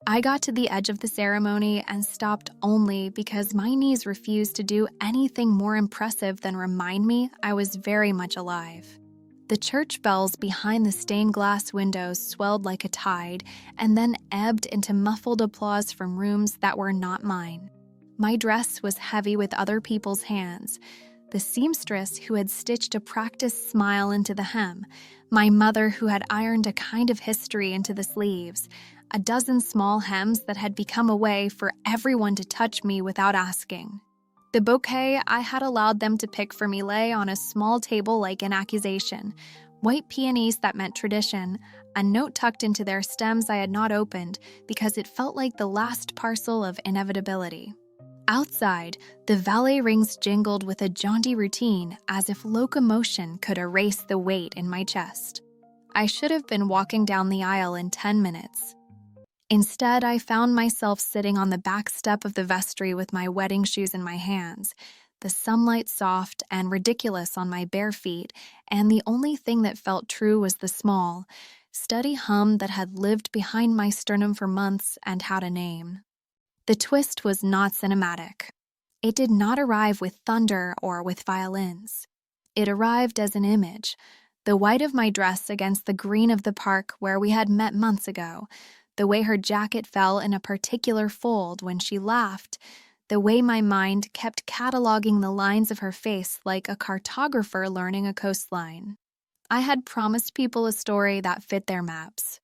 I got to the edge of the ceremony and stopped only because my knees refused to do anything more impressive than remind me I was very much alive. The church bells behind the stained glass windows swelled like a tide and then ebbed into muffled applause from rooms that were not mine. My dress was heavy with other people's hands. The seamstress who had stitched a practiced smile into the hem, my mother who had ironed a kind of history into the sleeves, a dozen small hems that had become a way for everyone to touch me without asking. The bouquet I had allowed them to pick for me lay on a small table like an accusation, white peonies that meant tradition, a note tucked into their stems I had not opened because it felt like the last parcel of inevitability. Outside, the valet rings jingled with a jaunty routine as if locomotion could erase the weight in my chest. I should have been walking down the aisle in 10 minutes. Instead, I found myself sitting on the back step of the vestry with my wedding shoes in my hands, the sunlight soft and ridiculous on my bare feet, and the only thing that felt true was the small, steady hum that had lived behind my sternum for months and had a name. The twist was not cinematic. It did not arrive with thunder or with violins. It arrived as an image, the white of my dress against the green of the park where we had met months ago, the way her jacket fell in a particular fold when she laughed, the way my mind kept cataloging the lines of her face like a cartographer learning a coastline. I had promised people a story that fit their maps.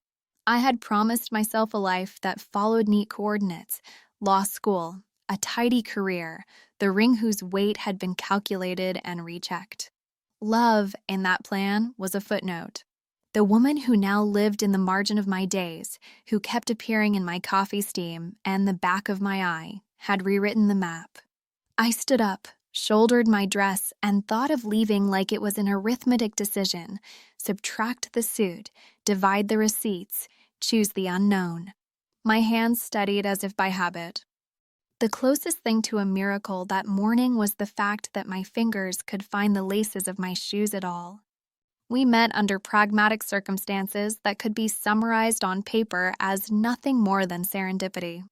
I had promised myself a life that followed neat coordinates, law school, a tidy career, the ring whose weight had been calculated and rechecked. Love, in that plan, was a footnote. The woman who now lived in the margin of my days, who kept appearing in my coffee steam and the back of my eye, had rewritten the map. I stood up, shouldered my dress, and thought of leaving like it was an arithmetic decision. Subtract the suit, divide the receipts, choose the unknown. My hands steadied as if by habit. The closest thing to a miracle that morning was the fact that my fingers could find the laces of my shoes at all. We met under pragmatic circumstances that could be summarized on paper as nothing more than serendipity.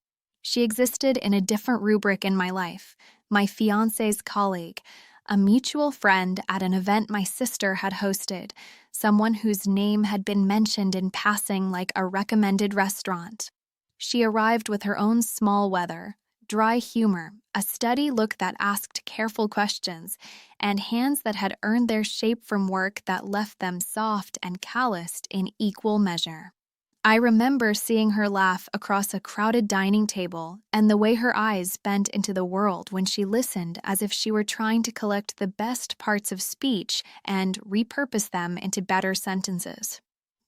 She existed in a different rubric in my life, my fiancé's colleague, a mutual friend at an event my sister had hosted, someone whose name had been mentioned in passing like a recommended restaurant. She arrived with her own small weather, dry humor, a steady look that asked careful questions, and hands that had earned their shape from work that left them soft and calloused in equal measure. I remember seeing her laugh across a crowded dining table and the way her eyes bent into the world when she listened as if she were trying to collect the best parts of speech and repurpose them into better sentences.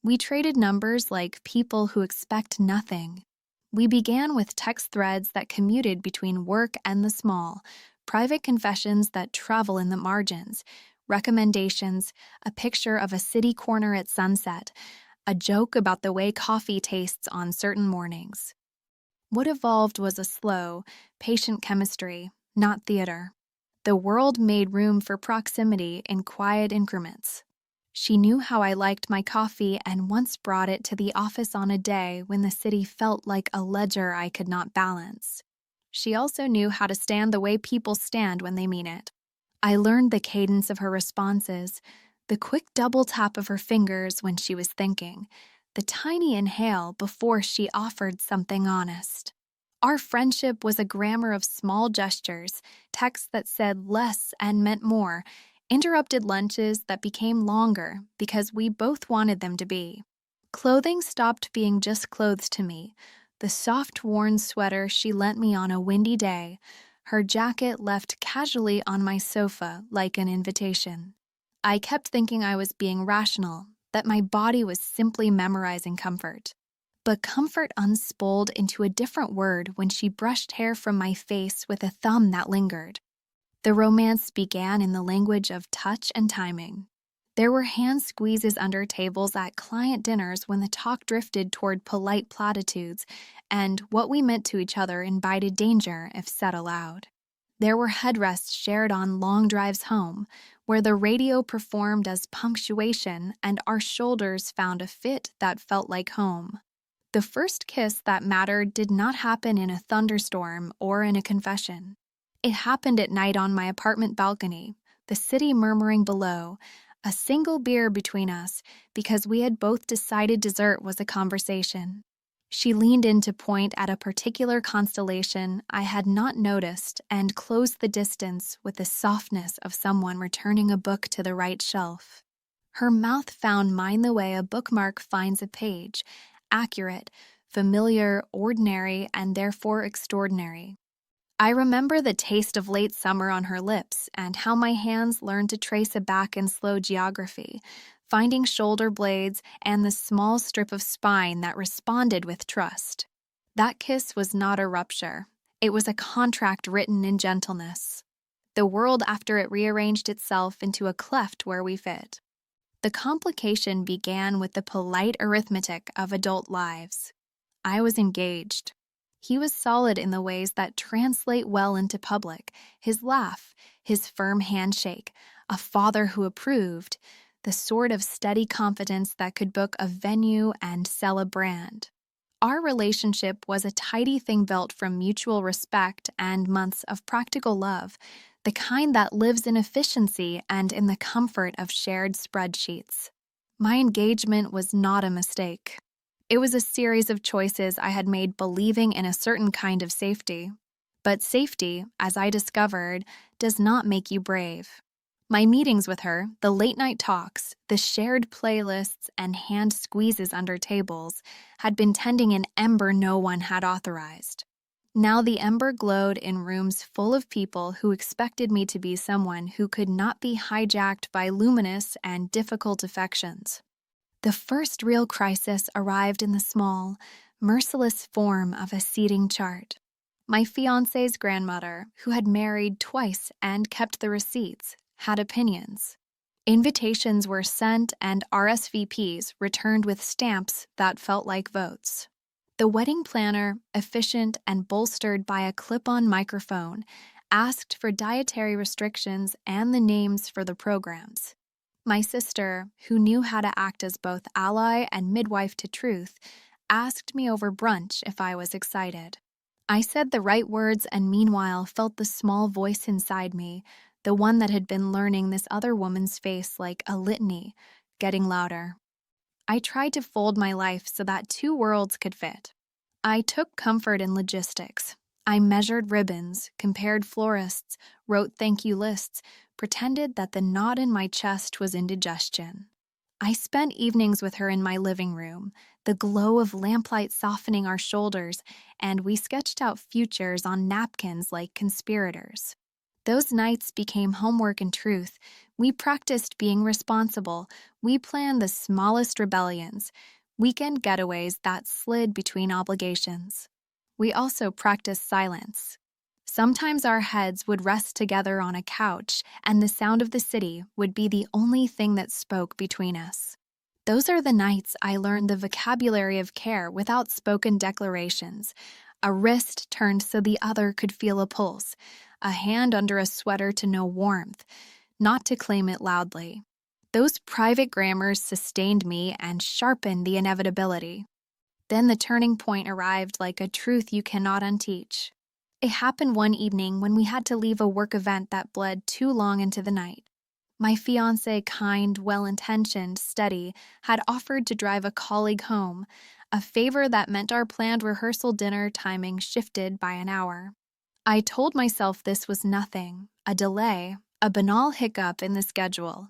We traded numbers like people who expect nothing. We began with text threads that commuted between work and the small, private confessions that travel in the margins, recommendations, a picture of a city corner at sunset, a joke about the way coffee tastes on certain mornings. What evolved was a slow, patient chemistry, not theater. The world made room for proximity in quiet increments. She knew how I liked my coffee and once brought it to the office on a day when the city felt like a ledger I could not balance. She also knew how to stand the way people stand when they mean it. I learned the cadence of her responses, the quick double tap of her fingers when she was thinking, the tiny inhale before she offered something honest. Our friendship was a grammar of small gestures, texts that said less and meant more, interrupted lunches that became longer because we both wanted them to be. Clothing stopped being just clothes to me. The soft, worn sweater she lent me on a windy day, her jacket left casually on my sofa like an invitation. I kept thinking I was being rational, that my body was simply memorizing comfort. But comfort unspooled into a different word when she brushed hair from my face with a thumb that lingered. The romance began in the language of touch and timing. There were hand squeezes under tables at client dinners when the talk drifted toward polite platitudes, and what we meant to each other invited danger if said aloud. There were headrests shared on long drives home, where the radio performed as punctuation and our shoulders found a fit that felt like home. The first kiss that mattered did not happen in a thunderstorm or in a confession. It happened at night on my apartment balcony, the city murmuring below, a single beer between us because we had both decided dessert was a conversation. She leaned in to point at a particular constellation I had not noticed and closed the distance with the softness of someone returning a book to the right shelf. Her mouth found mine the way a bookmark finds a page, accurate, familiar, ordinary, and therefore extraordinary. I remember the taste of late summer on her lips and how my hands learned to trace a back in slow geography, finding shoulder blades and the small strip of spine that responded with trust. That kiss was not a rupture. It was a contract written in gentleness. The world after it rearranged itself into a cleft where we fit. The complication began with the polite arithmetic of adult lives. I was engaged. He was solid in the ways that translate well into public, his laugh, his firm handshake, a father who approved, the sort of steady confidence that could book a venue and sell a brand. Our relationship was a tidy thing built from mutual respect and months of practical love, the kind that lives in efficiency and in the comfort of shared spreadsheets. My engagement was not a mistake. It was a series of choices I had made believing in a certain kind of safety. But safety, as I discovered, does not make you brave. My meetings with her, the late-night talks, the shared playlists, and hand squeezes under tables had been tending an ember no one had authorized. Now the ember glowed in rooms full of people who expected me to be someone who could not be hijacked by luminous and difficult affections. The first real crisis arrived in the small, merciless form of a seating chart. My fiancé's grandmother, who had married twice and kept the receipts, had opinions. Invitations were sent and RSVPs returned with stamps that felt like votes. The wedding planner, efficient and bolstered by a clip-on microphone, asked for dietary restrictions and the names for the programs. My sister, who knew how to act as both ally and midwife to truth, asked me over brunch if I was excited. I said the right words and meanwhile felt the small voice inside me, the one that had been learning this other woman's face like a litany, getting louder. I tried to fold my life so that two worlds could fit. I took comfort in logistics. I measured ribbons, compared florists, wrote thank you lists, pretended that the knot in my chest was indigestion. I spent evenings with her in my living room, the glow of lamplight softening our shoulders, and we sketched out futures on napkins like conspirators. Those nights became homework in truth. We practiced being responsible. We planned the smallest rebellions, weekend getaways that slid between obligations. We also practiced silence. Sometimes our heads would rest together on a couch, and the sound of the city would be the only thing that spoke between us. Those are the nights I learned the vocabulary of care without spoken declarations. A wrist turned so the other could feel a pulse, a hand under a sweater to know warmth, not to claim it loudly. Those private grammars sustained me and sharpened the inevitability. Then the turning point arrived like a truth you cannot unteach. It happened one evening when we had to leave a work event that bled too long into the night. My fiancé, kind, well-intentioned, steady, had offered to drive a colleague home, a favor that meant our planned rehearsal dinner timing shifted by an hour. I told myself this was nothing, a delay, a banal hiccup in the schedule.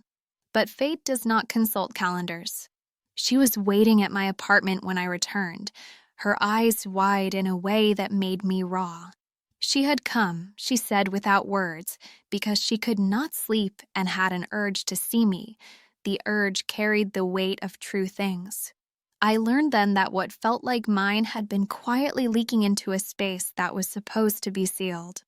But fate does not consult calendars. She was waiting at my apartment when I returned, her eyes wide in a way that made me raw. She had come, she said without words, because she could not sleep and had an urge to see me. The urge carried the weight of true things. I learned then that what felt like mine had been quietly leaking into a space that was supposed to be sealed.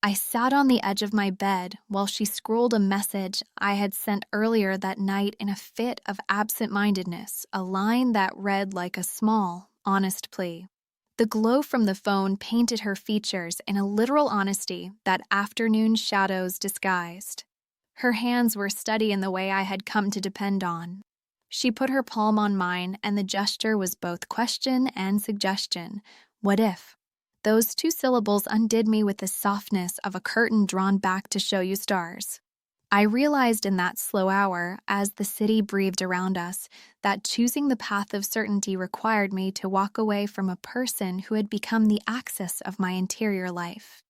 I sat on the edge of my bed while she scrolled a message I had sent earlier that night in a fit of absent-mindedness, a line that read like a small, honest plea. The glow from the phone painted her features in a literal honesty that afternoon shadows disguised. Her hands were steady in the way I had come to depend on. She put her palm on mine, and the gesture was both question and suggestion. What if? Those two syllables undid me with the softness of a curtain drawn back to show you stars. I realized in that slow hour, as the city breathed around us, that choosing the path of certainty required me to walk away from a person who had become the axis of my interior life.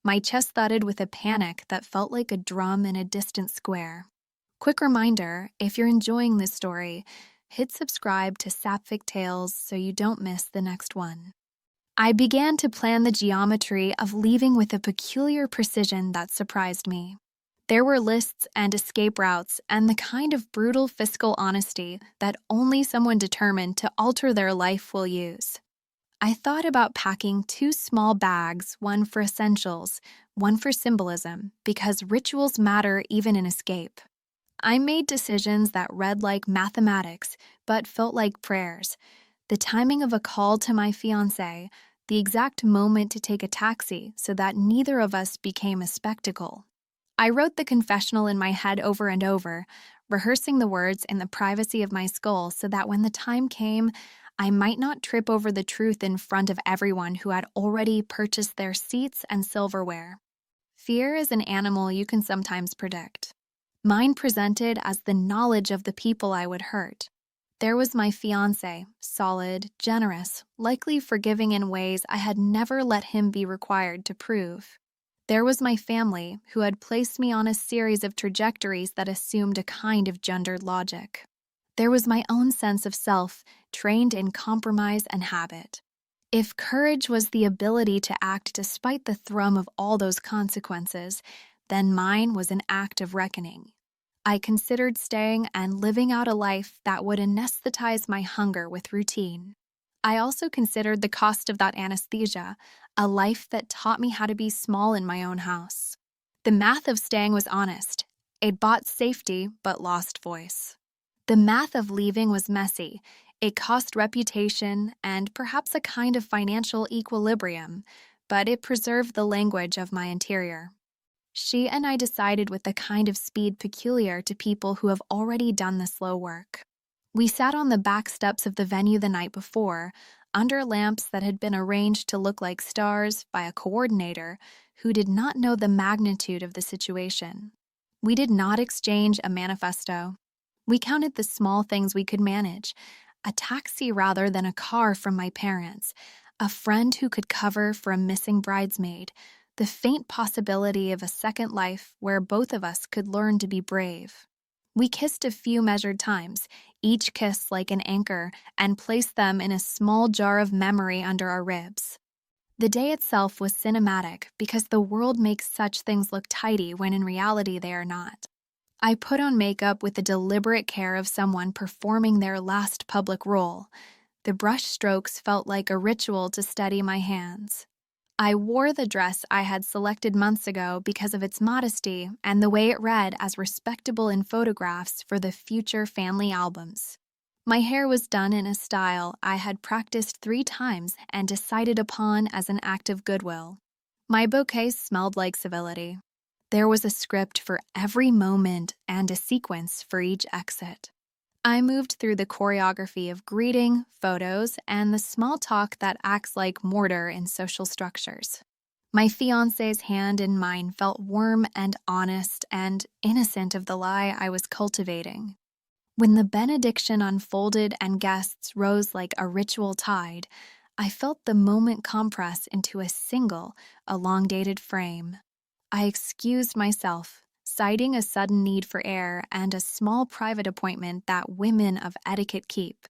My chest thudded with a panic that felt like a drum in a distant square. Quick reminder, if you're enjoying this story, hit subscribe to Sapphic Tales so you don't miss the next one. I began to plan the geometry of leaving with a peculiar precision that surprised me. There were lists and escape routes and the kind of brutal fiscal honesty that only someone determined to alter their life will use. I thought about packing 2 small bags, one for essentials, one for symbolism, because rituals matter even in escape. I made decisions that read like mathematics, but felt like prayers. The timing of a call to my fiancé, the exact moment to take a taxi so that neither of us became a spectacle. I wrote the confessional in my head over and over, rehearsing the words in the privacy of my skull so that when the time came, I might not trip over the truth in front of everyone who had already purchased their seats and silverware. Fear is an animal you can sometimes predict. Mine presented as the knowledge of the people I would hurt. There was my fiancé, solid, generous, likely forgiving in ways I had never let him be required to prove. There was my family, who had placed me on a series of trajectories that assumed a kind of gendered logic. There was my own sense of self, trained in compromise and habit. If courage was the ability to act despite the thrum of all those consequences, then mine was an act of reckoning. I considered staying and living out a life that would anesthetize my hunger with routine. I also considered the cost of that anesthesia, a life that taught me how to be small in my own house. The math of staying was honest. It bought safety but lost voice. The math of leaving was messy. It cost reputation and perhaps a kind of financial equilibrium, but it preserved the language of my interior. She and I decided with the kind of speed peculiar to people who have already done the slow work. We sat on the back steps of the venue the night before, under lamps that had been arranged to look like stars by a coordinator who did not know the magnitude of the situation. We did not exchange a manifesto. We counted the small things we could manage, a taxi rather than a car from my parents, a friend who could cover for a missing bridesmaid, the faint possibility of a second life where both of us could learn to be brave. We kissed a few measured times, each kiss like an anchor, and placed them in a small jar of memory under our ribs. The day itself was cinematic because the world makes such things look tidy when in reality they are not. I put on makeup with the deliberate care of someone performing their last public role. The brush strokes felt like a ritual to steady my hands. I wore the dress I had selected months ago because of its modesty and the way it read as respectable in photographs for the future family albums. My hair was done in a style I had practiced 3 times and decided upon as an act of goodwill. My bouquet smelled like civility. There was a script for every moment and a sequence for each exit. I moved through the choreography of greeting, photos, and the small talk that acts like mortar in social structures. My fiancé's hand in mine felt warm and honest and innocent of the lie I was cultivating. When the benediction unfolded and guests rose like a ritual tide, I felt the moment compress into a single, elongated frame. I excused myself, citing a sudden need for air and a small private appointment that women of etiquette keep.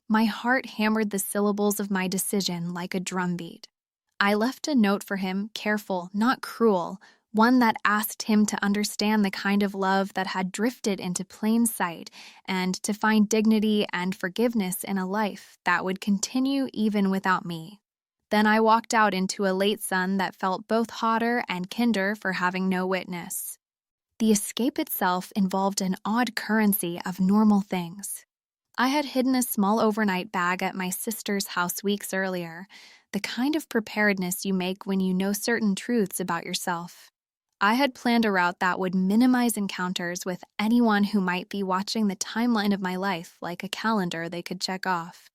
My heart hammered the syllables of my decision like a drumbeat. I left a note for him, careful, not cruel, one that asked him to understand the kind of love that had drifted into plain sight and to find dignity and forgiveness in a life that would continue even without me. Then I walked out into a late sun that felt both hotter and kinder for having no witness. The escape itself involved an odd currency of normal things. I had hidden a small overnight bag at my sister's house weeks earlier, the kind of preparedness you make when you know certain truths about yourself. I had planned a route that would minimize encounters with anyone who might be watching the timeline of my life like a calendar they could check off.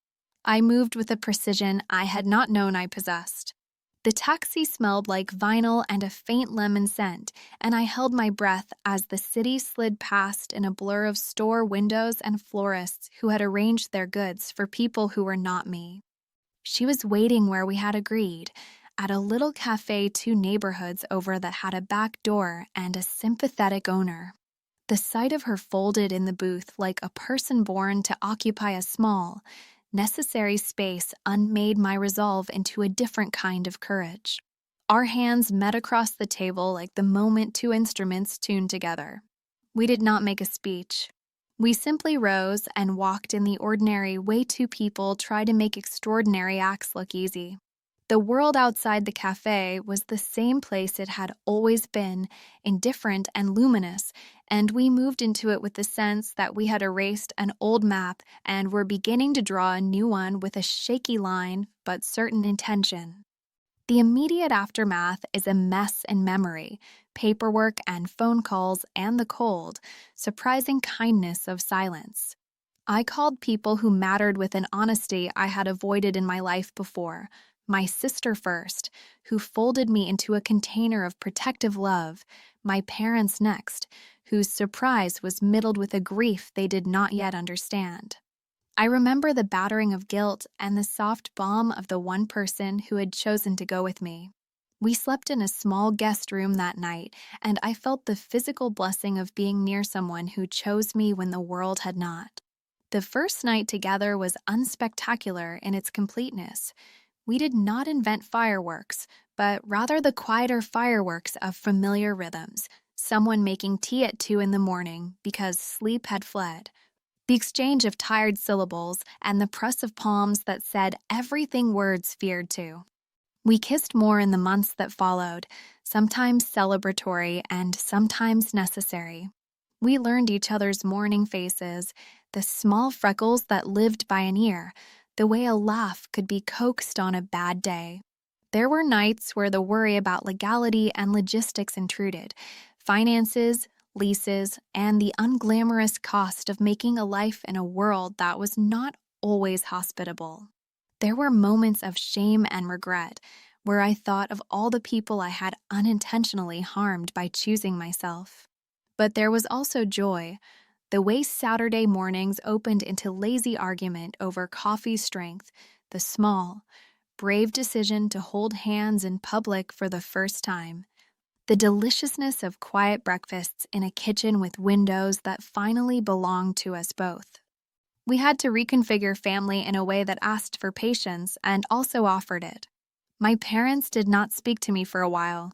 I moved with a precision I had not known I possessed. The taxi smelled like vinyl and a faint lemon scent, and I held my breath as the city slid past in a blur of store windows and florists who had arranged their goods for people who were not me. She was waiting where we had agreed, at a little cafe 2 neighborhoods over that had a back door and a sympathetic owner. The sight of her folded in the booth like a person born to occupy a small, necessary space unmade my resolve into a different kind of courage. Our hands met across the table like the moment 2 instruments tuned together. We did not make a speech. We simply rose and walked in the ordinary way 2 people try to make extraordinary acts look easy. The world outside the cafe was the same place it had always been, indifferent and luminous, and we moved into it with the sense that we had erased an old map and were beginning to draw a new one with a shaky line but certain intention. The immediate aftermath is a mess in memory, paperwork and phone calls and the cold, surprising kindness of silence. I called people who mattered with an honesty I had avoided in my life before. My sister first, who folded me into a container of protective love, my parents next, whose surprise was middled with a grief they did not yet understand. I remember the battering of guilt and the soft balm of the one person who had chosen to go with me. We slept in a small guest room that night, and I felt the physical blessing of being near someone who chose me when the world had not. The first night together was unspectacular in its completeness. We did not invent fireworks, but rather the quieter fireworks of familiar rhythms, someone making tea at 2 in the morning because sleep had fled, the exchange of tired syllables, and the press of palms that said everything words feared to. We kissed more in the months that followed, sometimes celebratory and sometimes necessary. We learned each other's morning faces, the small freckles that lived by an ear, the way a laugh could be coaxed on a bad day. There were nights where the worry about legality and logistics intruded, finances, leases, and the unglamorous cost of making a life in a world that was not always hospitable. There were moments of shame and regret, where I thought of all the people I had unintentionally harmed by choosing myself. But there was also joy. The way Saturday mornings opened into lazy argument over coffee strength, the small, brave decision to hold hands in public for the first time, the deliciousness of quiet breakfasts in a kitchen with windows that finally belonged to us both. We had to reconfigure family in a way that asked for patience and also offered it. My parents did not speak to me for a while.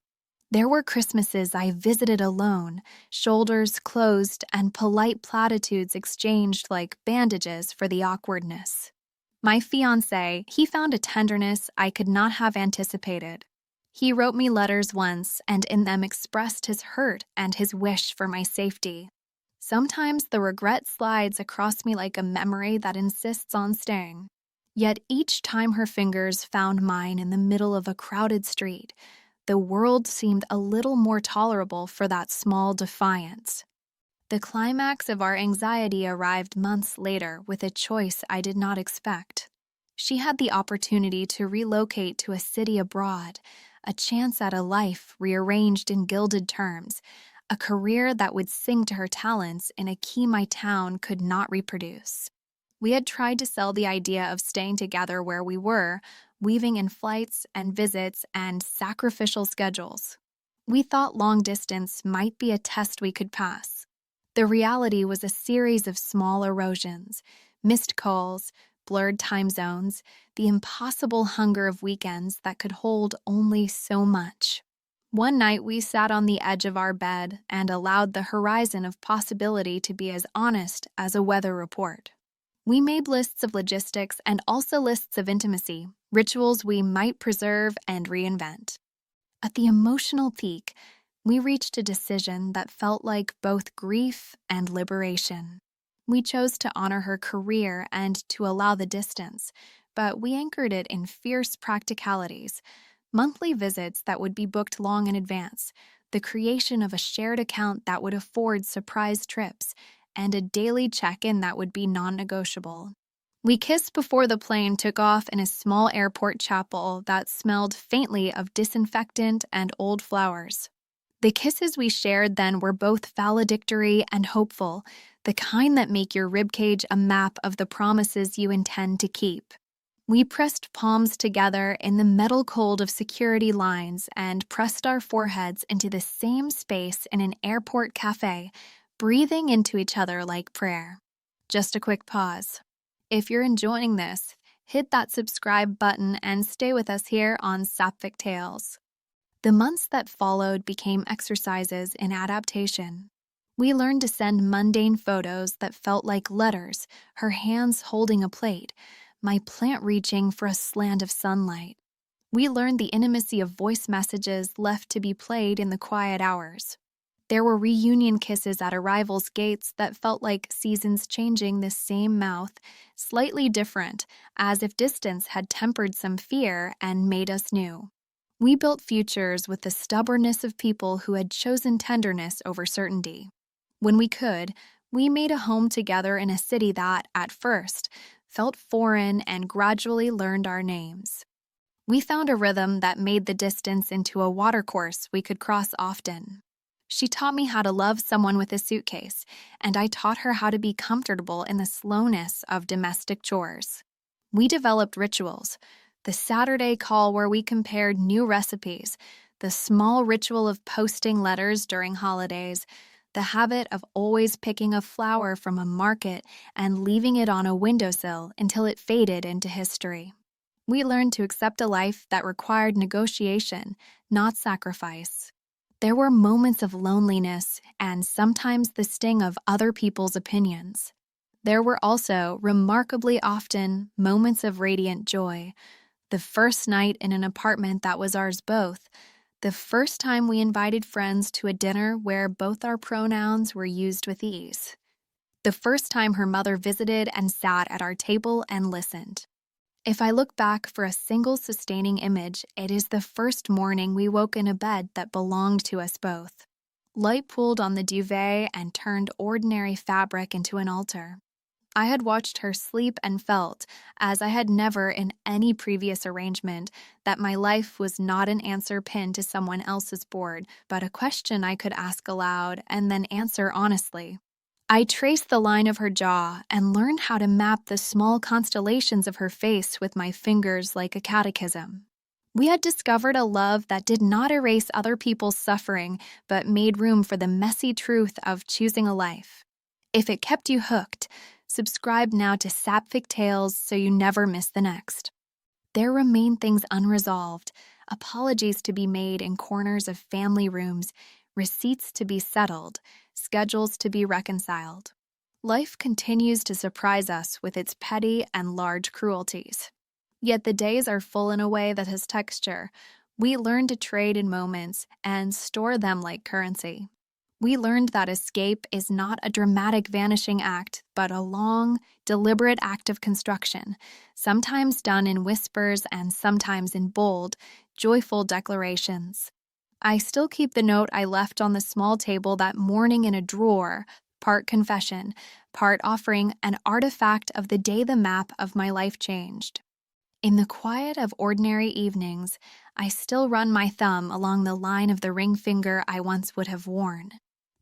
There were Christmases I visited alone, shoulders closed and polite platitudes exchanged like bandages for the awkwardness. My fiancé, he found a tenderness I could not have anticipated. He wrote me letters once and in them expressed his hurt and his wish for my safety. Sometimes the regret slides across me like a memory that insists on staying. Yet each time her fingers found mine in the middle of a crowded street, the world seemed a little more tolerable for that small defiance. The climax of our anxiety arrived months later with a choice I did not expect. She had the opportunity to relocate to a city abroad, a chance at a life rearranged in gilded terms, a career that would sing to her talents in a key my town could not reproduce. We had tried to sell the idea of staying together where we were, weaving in flights and visits and sacrificial schedules. We thought long distance might be a test we could pass. The reality was a series of small erosions, missed calls, blurred time zones, the impossible hunger of weekends that could hold only so much. One night we sat on the edge of our bed and allowed the horizon of possibility to be as honest as a weather report. We made lists of logistics and also lists of intimacy, rituals we might preserve and reinvent. At the emotional peak, we reached a decision that felt like both grief and liberation. We chose to honor her career and to allow the distance, but we anchored it in fierce practicalities, monthly visits that would be booked long in advance, the creation of a shared account that would afford surprise trips, and a daily check-in that would be non-negotiable. We kissed before the plane took off in a small airport chapel that smelled faintly of disinfectant and old flowers. The kisses we shared then were both valedictory and hopeful, the kind that make your ribcage a map of the promises you intend to keep. We pressed palms together in the metal cold of security lines and pressed our foreheads into the same space in an airport cafe, breathing into each other like prayer. Just a quick pause. If you're enjoying this, hit that subscribe button and stay with us here on Sapphic Tales. The months that followed became exercises in adaptation. We learned to send mundane photos that felt like letters, her hands holding a plate, my plant reaching for a slant of sunlight. We learned the intimacy of voice messages left to be played in the quiet hours. There were reunion kisses at arrival's gates that felt like seasons changing the same mouth, slightly different, as if distance had tempered some fear and made us new. We built futures with the stubbornness of people who had chosen tenderness over certainty. When we could, we made a home together in a city that, at first, felt foreign and gradually learned our names. We found a rhythm that made the distance into a watercourse we could cross often. She taught me how to love someone with a suitcase, and I taught her how to be comfortable in the slowness of domestic chores. We developed rituals, the Saturday call where we compared new recipes, the small ritual of posting letters during holidays, the habit of always picking a flower from a market and leaving it on a windowsill until it faded into history. We learned to accept a life that required negotiation, not sacrifice. There were moments of loneliness and sometimes the sting of other people's opinions. There were also, remarkably often, moments of radiant joy. The first night in an apartment that was ours both. The first time we invited friends to a dinner where both our pronouns were used with ease. The first time her mother visited and sat at our table and listened. If I look back for a single sustaining image, it is the first morning we woke in a bed that belonged to us both. Light pooled on the duvet and turned ordinary fabric into an altar. I had watched her sleep and felt, as I had never in any previous arrangement, that my life was not an answer pinned to someone else's board, but a question I could ask aloud and then answer honestly. I traced the line of her jaw and learned how to map the small constellations of her face with my fingers like a catechism. We had discovered a love that did not erase other people's suffering, but made room for the messy truth of choosing a life. If it kept you hooked, subscribe now to Sapphic Tales so you never miss the next. There remain things unresolved, apologies to be made in corners of family rooms, receipts to be settled, schedules to be reconciled. Life continues to surprise us with its petty and large cruelties. Yet the days are full in a way that has texture. We learn to trade in moments and store them like currency. We learned that escape is not a dramatic vanishing act, but a long, deliberate act of construction, sometimes done in whispers and sometimes in bold, joyful declarations. I still keep the note I left on the small table that morning in a drawer, part confession, part offering an artifact of the day the map of my life changed. In the quiet of ordinary evenings, I still run my thumb along the line of the ring finger I once would have worn.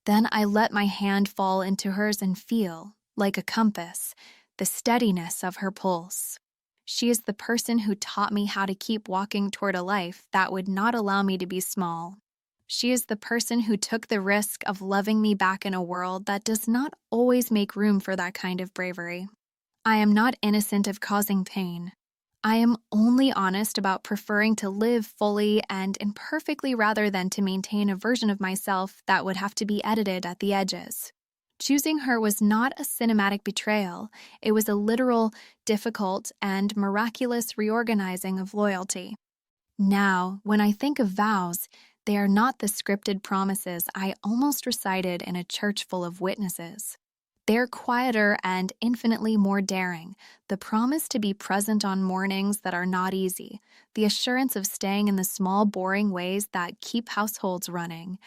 Then I let my hand fall into hers and feel, like a compass, the steadiness of her pulse. She is the person who taught me how to keep walking toward a life that would not allow me to be small. She is the person who took the risk of loving me back in a world that does not always make room for that kind of bravery. I am not innocent of causing pain. I am only honest about preferring to live fully and imperfectly rather than to maintain a version of myself that would have to be edited at the edges. Choosing her was not a cinematic betrayal. It was a literal, difficult, and miraculous reorganizing of loyalty. Now, when I think of vows, they are not the scripted promises I almost recited in a church full of witnesses. They're quieter and infinitely more daring. The promise to be present on mornings that are not easy. The assurance of staying in the small, boring ways that keep households running.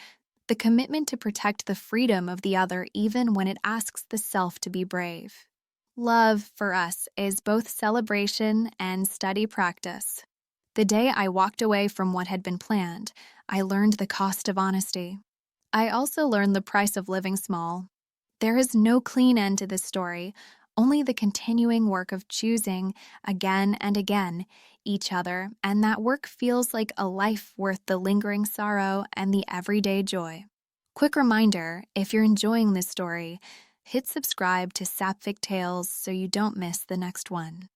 The commitment to protect the freedom of the other even when it asks the self to be brave. Love, for us, is both celebration and steady practice. The day I walked away from what had been planned, I learned the cost of honesty. I also learned the price of living small. There is no clean end to this story, only the continuing work of choosing, again and again, each other, and that work feels like a life worth the lingering sorrow and the everyday joy. Quick reminder, if you're enjoying this story, hit subscribe to Sapphic Tales so you don't miss the next one.